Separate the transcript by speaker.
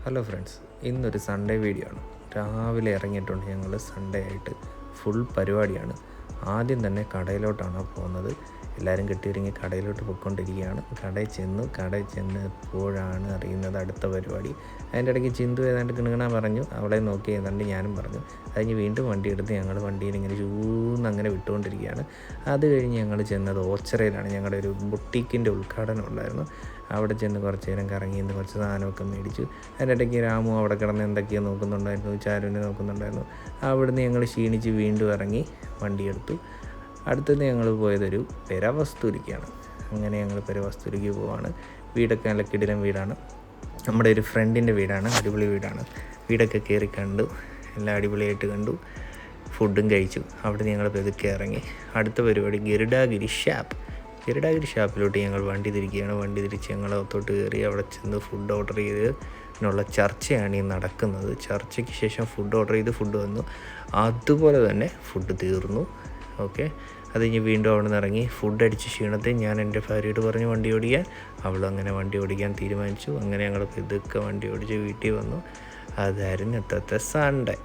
Speaker 1: Hello friends, ഇന്നൊരു Sunday video ആണ്. രാവിലെ ഇറങ്ങിയിട്ടുണ്ട് ഞങ്ങൾ. സൺഡേ ആയിട്ട് ഫുൾ പരിപാടിയാണ്. ആദ്യം തന്നെ കടയിലോട്ടാണ് പോകുന്നത്. എല്ലാവരും കെട്ടിയിറങ്ങി കടയിലോട്ട് പോയിക്കൊണ്ടിരിക്കുകയാണ്. കടയിൽ ചെന്നപ്പോഴാണ് അറിയുന്നത് അടുത്ത പരിപാടി. അതിൻ്റെ ഇടയ്ക്ക് ചിന്തു ഏതാണ്ട് കിണുകണ പറഞ്ഞു. അവളെ നോക്കി ഏതാണ്ട് ഞാനും പറഞ്ഞു. കഴിഞ്ഞ് വീണ്ടും വണ്ടി എടുത്ത് ഞങ്ങൾ വണ്ടിയിൽ ഇങ്ങനെ അങ്ങനെ വിട്ടുകൊണ്ടിരിക്കുകയാണ്. അത് കഴിഞ്ഞ് ഞങ്ങൾ ചെന്നത് ഓച്ചറയിലാണ്. ഞങ്ങളുടെ ഒരു ബുട്ടീക്കിൻ്റെ ഉദ്ഘാടനം ഉണ്ടായിരുന്നു. അവിടെ ചെന്ന് കുറച്ച് നേരം കറങ്ങി കുറച്ച് സാധനമൊക്കെ മേടിച്ചു. അതിൻ്റെ ഇടയ്ക്ക് രാമു അവിടെ കിടന്ന് എന്തൊക്കെയോ നോക്കുന്നുണ്ടായിരുന്നു, ചാരുവിനെ നോക്കുന്നുണ്ടായിരുന്നു. അവിടുന്ന് ഞങ്ങൾ ക്ഷീണിച്ച് വീണ്ടും ഇറങ്ങി വണ്ടിയെടുത്തു. അടുത്തുനിന്ന് ഞങ്ങൾ പോയതൊരു പെരവസ്തുലിക്കാണ്. അങ്ങനെ ഞങ്ങൾ പെരവസ്തുലിക്ക് പോവാണ്. വീടൊക്കെ നല്ല കിടിലൻ വീടാണ്. നമ്മുടെ ഒരു ഫ്രണ്ടിൻ്റെ വീടാണ്. അടിപൊളി വീടാണ്. വീടൊക്കെ കയറി കണ്ടു, എല്ലാം അടിപൊളിയായിട്ട് കണ്ടു. ഫുഡും കഴിച്ചു. അവിടെ ഞങ്ങൾ പെതുക്കെ ഇറങ്ങി. അടുത്ത പരിപാടി ഗരുഡാഗിരി ഷാപ്പിലോട്ട് ഞങ്ങൾ വണ്ടി തിരിക്കുകയാണ്. വണ്ടി തിരിച്ച് ഞങ്ങൾ അകത്തോട്ട് കയറി അവിടെ ചെന്ന് ഫുഡ് ഓർഡർ ചെയ്തതിനുള്ള ചർച്ചയാണ് ഈ നടക്കുന്നത്. ചർച്ചയ്ക്ക് ശേഷം ഫുഡ് ഓർഡർ ചെയ്ത് ഫുഡ് വന്നു. അതുപോലെ തന്നെ ഫുഡ് തീർന്നു. ഓക്കെ, അത് കഴിഞ്ഞ് വീണ്ടും അവിടെ നിന്ന് ഇറങ്ങി ഫുഡ് അടിച്ച് ക്ഷീണത്തിൽ ഞാൻ എൻ്റെ ഭാര്യയോട് പറഞ്ഞു വണ്ടി ഓടിക്കാൻ. അവളും അങ്ങനെ വണ്ടി ഓടിക്കാൻ തീരുമാനിച്ചു. അങ്ങനെ ഞങ്ങൾ ഇതൊക്കെ വണ്ടി ഓടിച്ച് വീട്ടിൽ വന്നു. അതായിരുന്നു ഇന്നത്തെ സൺഡേ.